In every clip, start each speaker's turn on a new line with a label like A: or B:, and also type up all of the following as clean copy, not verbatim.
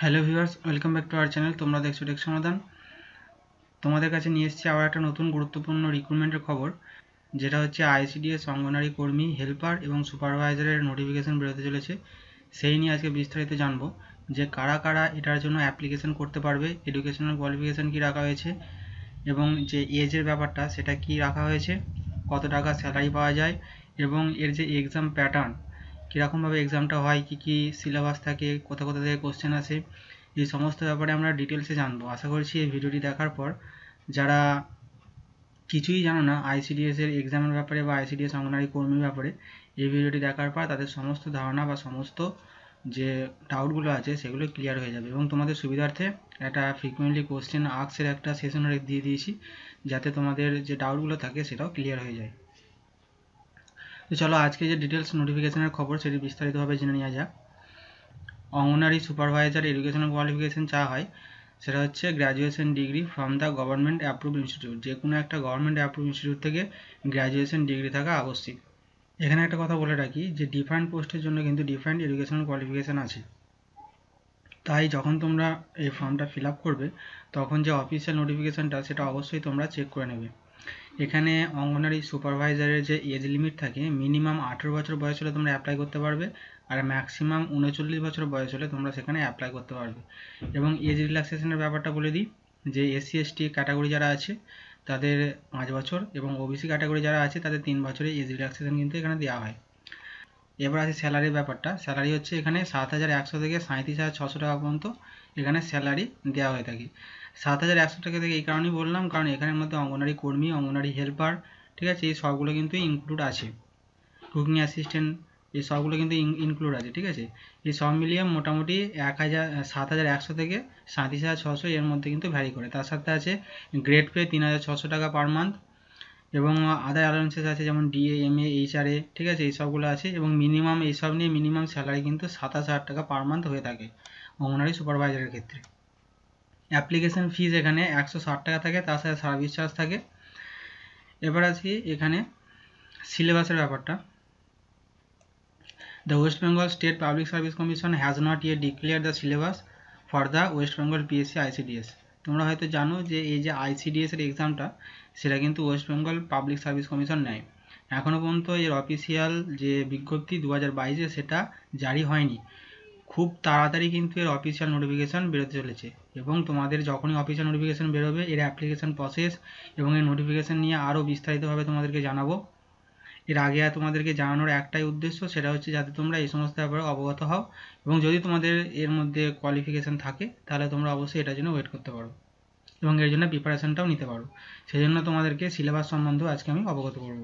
A: Hello viewers, welcome back to our channel. তোমরা দেখছো take সমাধান। তোমাদের কাছে নিয়ে এসেছি আবার একটা নতুন গুরুত্বপূর্ণ রিক্রুটমেন্টের খবর, যেটা হচ্ছে আইসিডিএস অঙ্গনারী কর্মী, হেল্পার এবং সুপারভাইজারের নোটিফিকেশন বেরোতে চলেছে। সেই নিয়ে আজকে বিস্তারিত জানবো যে কারা কারা এটার জন্য অ্যাপ্লিকেশন করতে পারবে, এডুকেশনাল কোয়ালিফিকেশান কী রাখা হয়েছে এবং যে এজের ব্যাপারটা সেটা কি রাখা হয়েছে, কত টাকা স্যালারি পাওয়া যায় এবং এর যে এক্সাম প্যাটার্ন, কীরকমভাবে এক্সামটা হয়, কী কী সিলেবাস থাকে, কোথা কোথা থেকে কোশ্চেন আসে, এই সমস্ত ব্যাপারে আমরা ডিটেলসে জানবো। আশা করছি এই ভিডিওটি দেখার পর যারা কিছুই জানো না আইসিডিএস এর এক্সামের ব্যাপারে বা আইসিডিএস অঙ্গনারী কর্মীর ব্যাপারে, এই ভিডিওটি দেখার পর তাদের সমস্ত ধারণা বা সমস্ত যে ডাউটগুলো আছে সেগুলো ক্লিয়ার হয়ে যাবে। এবং তোমাদের সুবিধার্থে একটা ফ্রিকুয়েন্টলি কোশ্চেন আর্কসের একটা সেশন দিয়ে দিয়েছি, যাতে তোমাদের যে ডাউটগুলো থাকে সেটাও ক্লিয়ার হয়ে যায়। তো চলো আজকে যে ডিটেলস নোটিফিকেশনের খবর সেটি বিস্তারিতভাবে জেনে নেওয়া যাক। অঙ্গনারী সুপারভাইজার এডুকেশনাল কোয়ালিফিকেশান চা হয় সেটা হচ্ছে graduation degree from the government approved institute. যে কোনো একটা গভর্নমেন্ট অ্যাপ্রুভ ইনস্টিটিউট থেকে গ্র্যাজুয়েশন ডিগ্রি থাকা আবশ্যিক। এখানে একটা কথা বলে রাখি যে ডিফারেন্ট পোস্টের জন্য কিন্তু ডিফারেন্ট এডুকেশনাল কোয়ালিফিকেশান আছে। তাই যখন তোমরা এই ফর্মটা ফিল আপ করবে তখন যে অফিসিয়াল নোটিফিকেশানটা সেটা অবশ্যই তোমরা চেক করে নেবে। এখানে অঙ্গনারী সুপারভাইজারের যে এজ লিমিট থাকে, মিনিমাম 18 বছর বয়স হলে তোমরা অ্যাপ্লাই করতে পারবে, আর ম্যাক্সিমাম 39 বছর বয়স হলে তোমরা সেখানে অ্যাপ্লাই করতে পারবে। এবং এজ রিল্যাক্সেশনের ব্যাপারটা বলে দিই যে এসসি এসটি ক্যাটাগরি যারা আছে তাদের 5 বছর এবং ওবিসি ক্যাটাগরি যারা আছে তাদের 3 বছরের এজ রিল্যাক্সেশন কিন্তু এখানে দেওয়া হয়। এবার আছে স্যালারির ব্যাপারটা। স্যালারি হচ্ছে এখানে 7,100 থেকে 37,600 টাকা পর্যন্ত এখানে স্যালারি দেওয়া হয়ে থাকে। 7,100 টাকা থেকে এই কারণেই বললাম কারণ এখানের মধ্যে অঙ্গনারী কর্মী, অঙ্গনারী হেল্পার, ঠিক আছে, এই সবগুলো কিন্তু ইনক্লুড আছে। কুকিং অ্যাসিস্ট্যান্ট এই সবগুলো কিন্তু ইনক্লুড আছে, ঠিক আছে। এই সব মিলিয়ে মোটামুটি 7,100 থেকে 37,600 এর মধ্যে কিন্তু ভ্যারি করে। তার সাথে আছে গ্রেড পে 3,600 টাকা পার মান্থ এবং আদার অ্যালাউন্সেস আছে যেমন ডিএ, এমএ, এইচআরএ, ঠিক আছে, এই সবগুলো আছে। এবং মিনিমাম এইসব নিয়ে মিনিমাম স্যালারি কিন্তু 27,000 টাকা পার মান্থ হয়ে থাকে অঙ্গনারী সুপারভাইজারের ক্ষেত্রে। অ্যাপ্লিকেশন ফিজ এখানে 160 টাকা থাকে, তার সাথে সার্ভিস চার্জ থাকে। এবার আছি এখানে সিলেবাসের ব্যাপারটা। The West Bengal State Public Service Commission has not yet declared the syllabus for the West Bengal PSC ICDS. তোমরা হয়তো জানো যে এই যে আইসিডিএস এর এক্সামটা সেটা কিন্তু West Bengal public service commission নেয়। এখনও পর্যন্ত এর অফিসিয়াল যে বিজ্ঞপ্তি 2022-এ সেটা জারি হয়নি। খুব তাড়াতাড়ি কিন্তু এর অফিসিয়াল নোটিফিকেশান বেরোতে চলেছে এবং তোমাদের যখনই অফিসিয়াল নোটিফিকেশান বেরোবে এর অ্যাপ্লিকেশান প্রসেস এবং এর নোটিফিকেশান নিয়ে আরও বিস্তারিতভাবে তোমাদেরকে জানাবো। এর আগে তোমাদেরকে জানানোর একটাই উদ্দেশ্য, সেটা হচ্ছে যাতে তোমরা এই সমস্ত ব্যাপারে অবগত হও এবং যদি তোমাদের এর মধ্যে কোয়ালিফিকেশান থাকে তাহলে তোমরা অবশ্যই এটার জন্য ওয়েট করতে পারো এবং এর জন্য প্রিপারেশানটাও নিতে পারো। সেই জন্য তোমাদেরকে সিলেবাস সম্বন্ধেও আজকে আমি অবগত করব।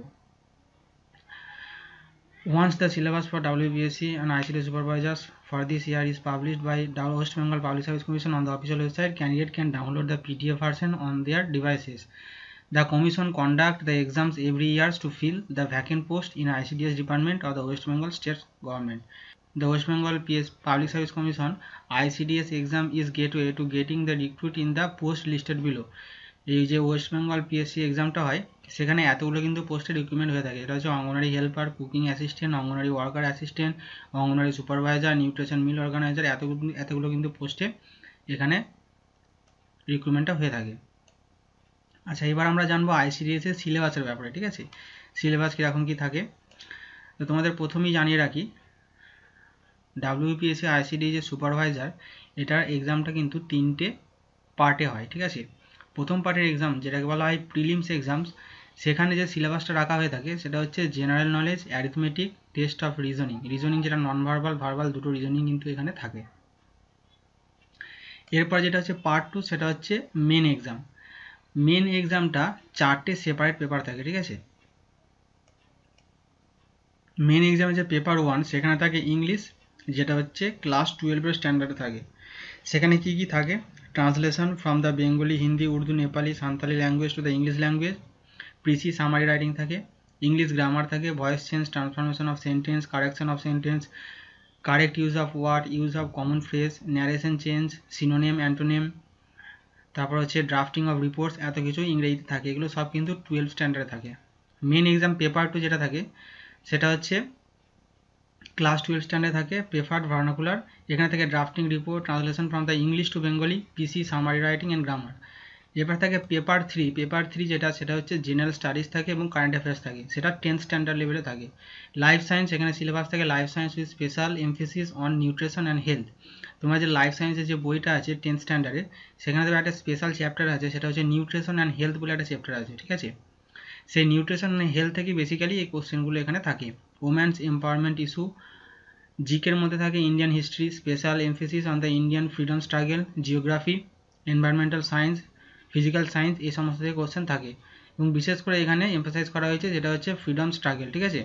A: Once the syllabus for WBSc and ICT supervisors for this year is published by West Bengal Public Service Commission on the official website, candidate can download the PDF version on their devices. The commission conduct the exams every year to fill the vacant post in ICDS department of the West Bengal state government. The West Bengal Public Service Commission ICDS exam is gateway to getting the recruit in the post listed below. এই যে West Bengal PSC এক্সামটা হয় সেখানে এতগুলো কিন্তু পোস্টের recruitment হয়ে থাকে। এটা হচ্ছে অঙ্গনারী হেল্পার, কুকিং অ্যাসিস্ট্যান্ট, অঙ্গনারী ওয়ার্কার অ্যাসিস্ট্যান্ট, অঙ্গনারী সুপারভাইজার, নিউট্রিশন মিল অর্গানাইজার, এতগুলো কিন্তু পোস্টে এখানে রিক্রুটমেন্টটা হয়ে থাকে। আচ্ছা, এবার আমরা জানবো আইসিডিএস এর সিলেবাসের ব্যাপারে, ঠিক আছে। সিলেবাস কীরকম কী থাকে তো তোমাদের প্রথমেই জানিয়ে রাখি, ডাব্লিউপিএসসি আইসিডি যে সুপারভাইজার এটার এক্সামটা কিন্তু 3টে পার্টে হয়, ঠিক আছে। প্রথম পার্টের এক্সাম যেটাকে বলা হয় প্রিলিমস এক্সামস, সেখানে যে সিলেবাসটা রাখা হয়ে থাকে সেটা হচ্ছে general knowledge, arithmetic, test of reasoning যেটা নন ভার্বাল, ভার্বাল দুটো রিজনিং কিন্তু এখানে থাকে। এরপর যেটা হচ্ছে পার্ট 2 সেটা হচ্ছে মেন এক্সাম। মেন এক্সামটা 4টে সেপারেট পেপার থাকে, ঠিক আছে। মেন এক্সামে যে পেপার 1 সেখানে থাকে ইংলিশ, যেটা হচ্ছে ক্লাস 12-এর স্ট্যান্ডার্ডে থাকে। সেখানে কি কি থাকে, translation from the Bengali, Hindi, Urdu, Nepali, Santali language to the English language, precis summary writing থাকে, ইংলিশ গ্রামার থাকে, voice change, transformation of sentence, correction of sentence, correct use of word, use of common phrase, narration change, synonym, antonym, তারপর হচ্ছে drafting of reports, এত কিছু ইংরেজিতে থাকে। এগুলো সব কিন্তু 12 স্ট্যান্ডার্ডে থাকে। মেন এক্সাম পেপার 2 যেটা থাকে সেটা হচ্ছে ক্লাস 12 স্ট্যান্ডার্ড থাকে প্রেফার্ড ভার্নাকুলার, এখানে থেকে drafting report, translation from the English to Bengali, PC, summary writing and grammar. এবার থাকে পেপার 3 সেটা হচ্ছে জেনারেল স্টাডিজ থাকে এবং কারেন্ট অ্যাফেয়ার্স থাকে, সেটা 10th স্ট্যান্ডার্ড লেভেলে থাকে। লাইফ সায়েন্স, এখানে সিলেবাস থাকে life science with special emphasis on nutrition and health. তোমার যে লাইফ সায়েন্সের যে বইটা আছে 10th স্ট্যান্ডার্ডে, সেখানে তোমার একটা স্পেশাল চ্যাপ্টার আছে, সেটা হচ্ছে নিউট্রিশন অ্যান্ড হেলথ বলে একটা চ্যাপ্টার আছে, ঠিক আছে। সেই নিউট্রিশন অ্যান্ড হেলথ থেকে বেসিক্যালি এই কোশ্চেনগুলো এখানে থাকে। ওমেন্স এম্পাওয়ারমেন্ট ইস্যু, জিকের মধ্যে থাকে Indian history, special emphasis on the Indian freedom struggle, geography, environmental science, physical science, এই সমস্ত থেকে কোশ্চেন থাকে। এবং বিশেষ করে এখানে এমফাসাইজ করা হয়েছে যেটা হচ্ছে ফ্রিডম স্ট্রাগল, ঠিক আছে।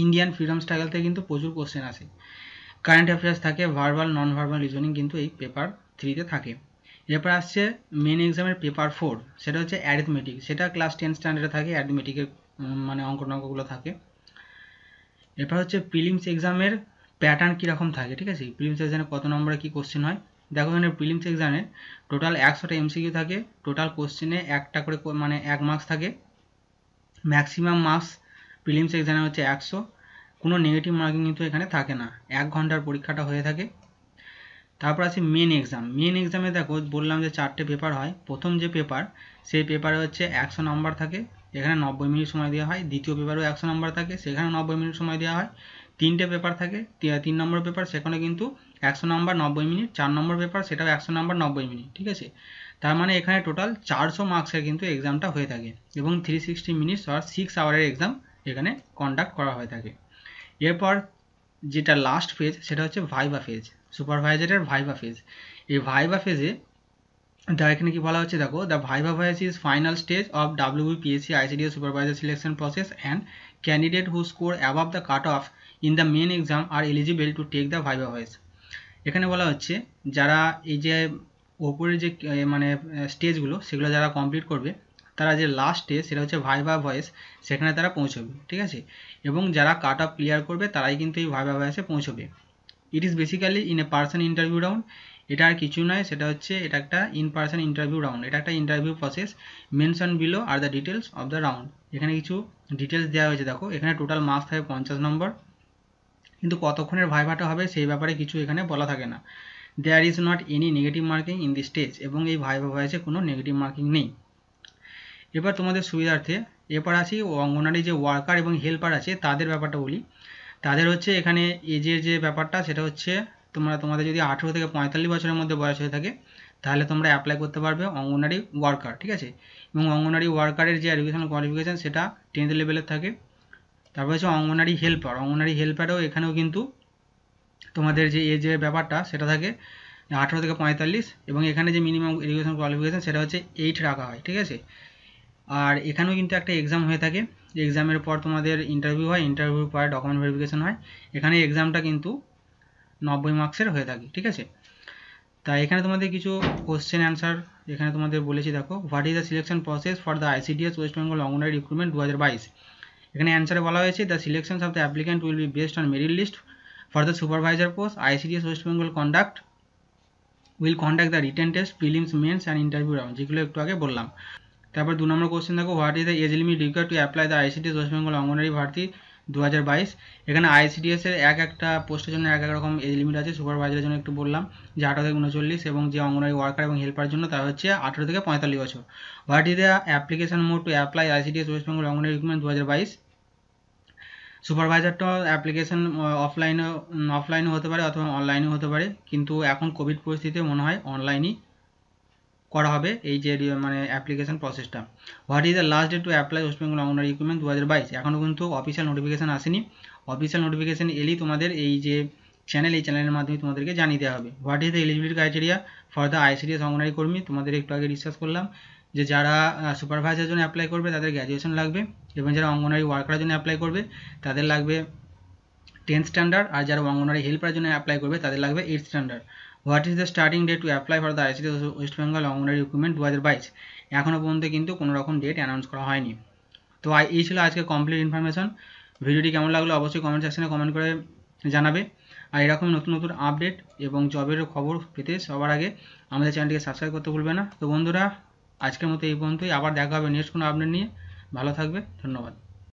A: ইন্ডিয়ান ফ্রিডম স্ট্রাগল থেকে কিন্তু প্রচুর কোশ্চেন আসে। কারেন্ট অ্যাফেয়ার্স থাকে, ভার্বাল নন ভার্বাল রিজনিং কিন্তু এই পেপার 3-তে থাকে। এরপর আসছে মেন এক্সামের পেপার 4, সেটা হচ্ছে অ্যারিথমেটিক, সেটা ক্লাস 10 স্ট্যান্ডার্ডে থাকে, অ্যারিথমেটিকের মানে অঙ্কগুলো থাকে। এরপর হচ্ছে প্রিলিমস এক্সামের প্যাটার্ন কীরকম থাকে, ঠিক আছে। প্রিলিমস এক্সামে কত নম্বরে কী কোশ্চেন হয়, দেখো এখানে প্রিলিমস এক্সামে টোটাল 100টা এমসিকিউ থাকে, টোটাল কোশ্চেনে একটা করে মানে 1 মার্কস থাকে। ম্যাক্সিমাম মার্কস প্রিলিমস এক্সামে হচ্ছে 100, কোনো নেগেটিভ মার্কিং কিন্তু এখানে থাকে না, 1 ঘন্টার পরীক্ষাটা হয়ে থাকে। তারপর আছে মেন এক্সাম। মেন এক্সামে দেখো বললাম যে 4টে পেপার হয়। প্রথম যে পেপার, সেই পেপারে হচ্ছে 100 নম্বর থাকে, এখানে 90 মিনিট সময় দেওয়া হয়। দ্বিতীয় পেপারেও 100 নম্বর থাকে, সেখানে 90 মিনিট সময় দেওয়া হয়। 3টে পেপার থাকে, 3 নম্বর পেপার, সেখানে কিন্তু 100 নম্বর 90 মিনিট। 4 নম্বর পেপার, সেটাও 100 নম্বর 90 মিনিট, ঠিক আছে। তার মানে এখানে টোটাল 400 মার্কসের কিন্তু এক্সামটা হয়ে থাকে এবং 360 মিনিটস আর 6 আওয়ারের এক্সাম এখানে কন্ডাক্ট করা হয়ে থাকে। এরপর যেটা লাস্ট ফেজ, সেটা হচ্ছে ভাইভা ফেজ, সুপারভাইজারের ভাইভা ফেজ। এই ভাইভা ফেজে এখানে কি বলা হচ্ছে দেখো, the viva phase is final stage of WBPSC ICDS supervisor selection process and candidate who score above the cut off in the main exam are eligible to take the viva phase. এখানে বলা হচ্ছে যারা এই যে ওপরের যে মানে স্টেজগুলো, সেগুলো যারা কমপ্লিট করবে, তারা যে লাস্ট স্টেজ সেটা হচ্ছে ভাইভা ভয়েস, সেখানে তারা পৌঁছবে, ঠিক আছে। এবং যারা কাট অফ ক্লিয়ার করবে তারাই কিন্তু এই ভাইভা ভয়েসে পৌঁছবে। It is basically in a person interview round, এটা আর কিছু নয়, সেটা হচ্ছে এটা একটা ইন পার্সন ইন্টারভিউ রাউন্ড, এটা একটা interview process. Mention below are the details of the round, এখানে কিছু ডিটেলস দেওয়া হয়েছে দেখো। এখানে টোটাল মার্কস থাকে 50 নম্বর, কিন্তু কতক্ষণের ভাইভাটা হবে সেই ব্যাপারে কিছু এখানে বলা থাকে না। There is not any negative marking in the stage, এবং এই ভাইভা ভয়েসে কোনো নেগেটিভ মার্কিং নেই। এবার তোমাদের সুবিধার্থে এরপর আসি অঙ্গনারী যে ওয়ার্কার এবং হেল্পার আছে তাদের ব্যাপারটা বলি। তাদের হচ্ছে এখানে এজের যে ব্যাপারটা, সেটা হচ্ছে তোমাদের যদি 18 থেকে 45 বছরের মধ্যে বয়স হয়ে থাকে, তাহলে তোমরা অ্যাপ্লাই করতে পারবে অঙ্গনারী ওয়ার্কার, ঠিক আছে। এবং অঙ্গনারী ওয়ার্কারের যে এডুকেশন কোয়ালিফিকেশান সেটা 10th লেভেলের থাকে। তারপর হচ্ছে অঙ্গনারী হেল্পার, অঙ্গনারী হেল্পারেও এখানেও কিন্তু তোমাদের যে এজের ব্যাপারটা সেটা থাকে 18 থেকে 45, এবং এখানে যে মিনিমাম এডুকেশন কোয়ালিফিকেশান সেটা হচ্ছে 8 রাখা হয়, ঠিক আছে। আর এখানেও কিন্তু একটা এক্সাম হয়ে থাকে, এক্সামের পর তোমাদের ইন্টারভিউ হয়, ইন্টারভিউর পর ডকুমেন্ট ভেরিফিকেশন হয়। এখানে এক্সামটা কিন্তু 90 মার্কসের হয়ে থাকে, ঠিক আছে। তাই এখানে তোমাদের কিছু কোশ্চেন অ্যান্সার এখানে তোমাদের বলেছি দেখো। What is the selection process for the ICDS West Bengal anganwadi recruitment 2022। এখানে অ্যান্সারে বলা হয়েছে the selection of the applicant will be based on merit list for the supervisor post. ICDS West Bengal will conduct the written test, prelims, mains and interview round, যেগুলো একটু আগে বললাম। তারপর 2 number question দেখো, what is the age limit required to apply the ICDS West Bengal anganwadi ভর্তি 2022। এখানে ICDS এর একটা পোস্টের জন্য এক রকম এজ লিমিট আছে। সুপারভাইজারের জন্য একটু বললাম যে 18 থেকে 39, এবং যে অঙ্গনওয়াড়ি ওয়ার্কার এবং হেল্পার জন্য তা হচ্ছে 18 থেকে 45 বছর। What is the application mode to apply ICDS West Bengal anganwadi recruitment 2022। সুপারভাইজারটা অ্যাপ্লিকেশন অফলাইনে হতে পারে অথবা অনলাইনেও হতে পারে, কিন্তু এখন কোভিড পরিস্থিতিতে মনে হয় অনলাইনই করা হবে এই যে মানে অ্যাপ্লিকেশন প্রসেসটা। What is the last date to apply West Bengal anganwadi recruitment 2022। এখনও কিন্তু অফিসিয়াল নোটিফিকেশান আসেনি, অফিসিয়াল নোটিফিকেশান এলেই তোমাদের এই যে চ্যানেলের মাধ্যমে তোমাদেরকে জানিয়ে দেওয়া হবে। What is the eligibility criteria for the ICDS anganwadi কর্মী। তোমাদের একটু আগে ডিসকাস করলাম যে যারা সুপারভাইজারের জন্য অ্যাপ্লাই করবে তাদের গ্র্যাজুয়েশন লাগবে, এবং যারা অঙ্গনওয়াড়ি ওয়ার্কারের জন্য অ্যাপ্লাই করবে তাদের লাগবে 10th স্ট্যান্ডার্ড, আর যারা অঙ্গনওয়াড়ি হেল্পারের জন্য অ্যাপ্লাই করবে তাদের লাগবে 8th standard. What is the starting date to apply for the ICDS West Bengal anganwadi recruitment 2022। এখনও পর্যন্ত কিন্তু কোনো রকম ডেট অ্যানাউন্স করা হয়নি। তো এই ছিল আজকে কমপ্লিট ইনফরমেশন। ভিডিওটি কেমন লাগলো অবশ্যই কমেন্ট সেকশনে কমেন্ট করে জানাবে। আর এরকম নতুন নতুন আপডেট এবং জবের খবর পেতে সবার আগে আমাদের চ্যানেলটিকে সাবস্ক্রাইব করতে ভুলবে না। তো বন্ধুরা, আজকের মতো এই পর্যন্তই, আবার দেখা হবে নেক্সট কোনো আপডেট নিয়ে। ভালো থাকবে, ধন্যবাদ।